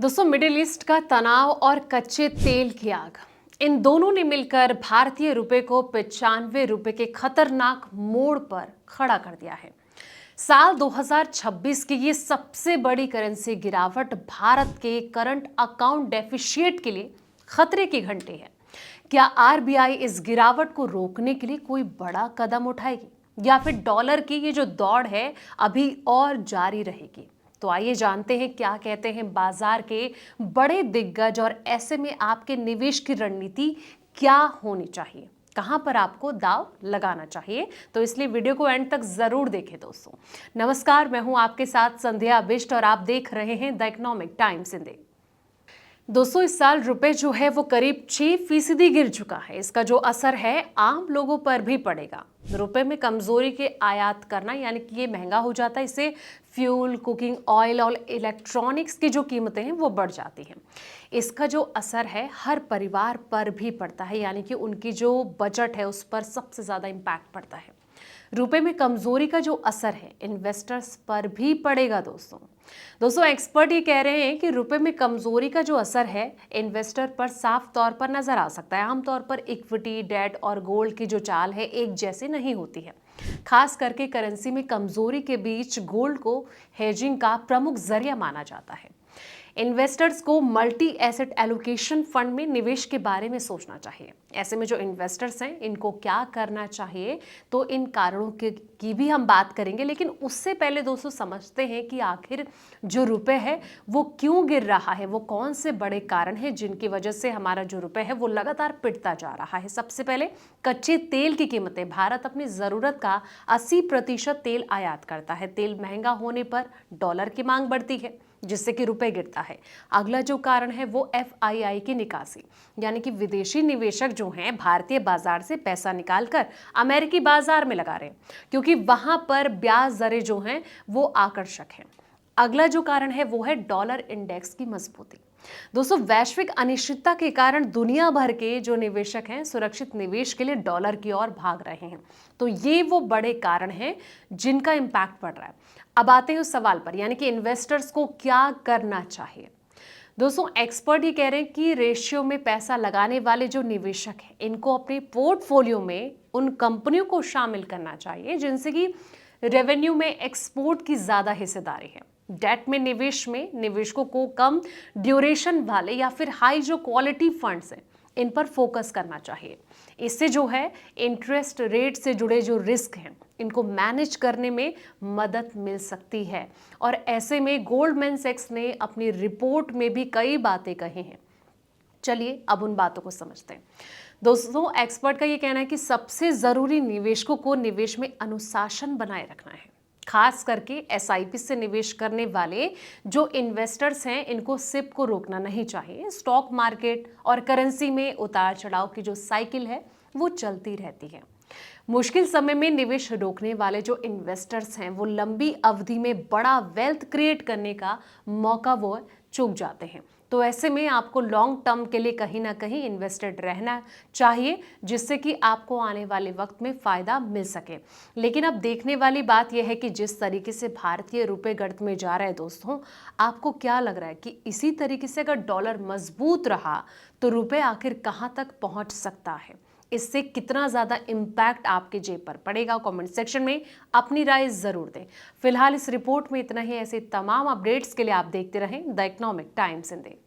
दोस्तों, middle east का तनाव और कच्चे तेल की आग, इन दोनों ने मिलकर भारतीय रुपए को 95 रुपए के खतरनाक मोड़ पर खड़ा कर दिया है। साल 2026 की ये सबसे बड़ी करेंसी गिरावट भारत के करंट अकाउंट डेफिशिएट के लिए खतरे की घंटी है। क्या आरबीआई इस गिरावट को रोकने के लिए कोई बड़ा कदम उठाएगी या फिर डॉलर की ये जो दौड़ है अभी और जारी रहेगी? तो आइए जानते हैं क्या कहते हैं बाजार के बड़े दिग्गज और ऐसे में आपके निवेश की रणनीति क्या होनी चाहिए, कहां पर आपको दाव लगाना चाहिए। तो इसलिए वीडियो को एंड तक जरूर देखें। दोस्तों नमस्कार, मैं हूं आपके साथ संध्या बिष्ट और आप देख रहे हैं द इकोनॉमिक टाइम्स हिंदी। दोस्तों, इस साल रुपए जो है वो करीब 6% गिर चुका है। इसका जो असर है आम लोगों पर भी पड़ेगा। रुपए में कमजोरी के आयात करना यानी कि ये महंगा हो जाता है। इससे फ्यूल, कुकिंग ऑयल और इलेक्ट्रॉनिक्स की जो कीमतें हैं वो बढ़ जाती हैं। इसका जो असर है हर परिवार पर भी पड़ता है, यानी कि उनकी जो बजट है उस पर सबसे ज़्यादा इम्पैक्ट पड़ता है। रुपए में कमजोरी का जो असर है इन्वेस्टर्स पर भी पड़ेगा। दोस्तों एक्सपर्ट ये कह रहे हैं कि रुपए में कमजोरी का जो असर है इन्वेस्टर पर साफ तौर पर नजर आ सकता है। आमतौर पर इक्विटी, डेट और गोल्ड की जो चाल है एक जैसी नहीं होती है। खास करके करेंसी में कमजोरी के बीच गोल्ड को हेजिंग का प्रमुख जरिया माना जाता है। इन्वेस्टर्स को मल्टी एसेट एलोकेशन फंड में निवेश के बारे में सोचना चाहिए। ऐसे में जो इन्वेस्टर्स हैं इनको क्या करना चाहिए, तो इन कारणों की भी हम बात करेंगे। लेकिन उससे पहले दोस्तों समझते हैं कि आखिर जो रुपए है वो क्यों गिर रहा है, वो कौन से बड़े कारण हैं जिनकी वजह से हमारा जो रुपए है वो लगातार पिटता जा रहा है। सबसे पहले कच्चे तेल की कीमतें। भारत अपनी ज़रूरत का 80% तेल आयात करता है। तेल महंगा होने पर डॉलर की मांग बढ़ती है जिससे कि रुपए गिरता है। अगला जो कारण है वो एफआईआई की निकासी, यानी कि विदेशी निवेशक जो हैं भारतीय बाजार से पैसा निकालकर अमेरिकी बाजार में लगा रहे हैं क्योंकि वहां पर ब्याज दरें जो हैं वो आकर्षक हैं। अगला जो कारण है वो है डॉलर इंडेक्स की मजबूती। दोस्तों वैश्विक अनिश्चितता के कारण दुनिया भर के जो निवेशक हैं सुरक्षित निवेश के लिए डॉलर की ओर भाग रहे हैं। तो ये वो बड़े कारण हैं जिनका इम्पैक्ट पड़ रहा है। अब आते हैं उस सवाल पर, यानी कि इन्वेस्टर्स को क्या करना चाहिए। दोस्तों एक्सपर्ट ये कह रहे हैं कि रेशियो में पैसा लगाने वाले जो निवेशक हैं इनको अपने पोर्टफोलियो में उन कंपनियों को शामिल करना चाहिए जिनसे कि रेवेन्यू में एक्सपोर्ट की ज्यादा हिस्सेदारी है। डेट में निवेश में निवेशकों को कम ड्यूरेशन वाले या फिर हाई जो क्वालिटी फंड्स हैं इन पर फोकस करना चाहिए। इससे जो है इंटरेस्ट रेट से जुड़े जो रिस्क हैं इनको मैनेज करने में मदद मिल सकती है। और ऐसे में गोल्डमैन सैक्स ने अपनी रिपोर्ट में भी कई बातें कही हैं। चलिए अब उन बातों को समझते हैं। दोस्तों एक्सपर्ट का ये कहना है कि सबसे जरूरी निवेशकों को निवेश में अनुशासन बनाए रखना है। खास करके एसआईपी से निवेश करने वाले जो इन्वेस्टर्स हैं इनको सिप को रोकना नहीं चाहिए। स्टॉक मार्केट और करेंसी में उतार चढ़ाव की जो साइकिल है वो चलती रहती है। मुश्किल समय में निवेश रोकने वाले जो इन्वेस्टर्स हैं वो लंबी अवधि में बड़ा वेल्थ क्रिएट करने का मौका वो चूक जाते हैं। तो ऐसे में आपको लॉन्ग टर्म के लिए कहीं ना कहीं इन्वेस्टेड रहना चाहिए जिससे कि आपको आने वाले वक्त में फ़ायदा मिल सके। लेकिन अब देखने वाली बात यह है कि जिस तरीके से भारतीय रुपए गर्त में जा रहा है दोस्तों, आपको क्या लग रहा है कि इसी तरीके से अगर डॉलर मजबूत रहा तो रुपए आखिर कहाँ तक पहुँच सकता है? इससे कितना ज़्यादा इम्पैक्ट आपके जेब पर पड़ेगा? कमेंट सेक्शन में अपनी राय ज़रूर दें। फिलहाल इस रिपोर्ट में इतना ही। ऐसे तमाम अपडेट्स के लिए आप देखते रहें द इकोनॉमिक टाइम्स हिंदी।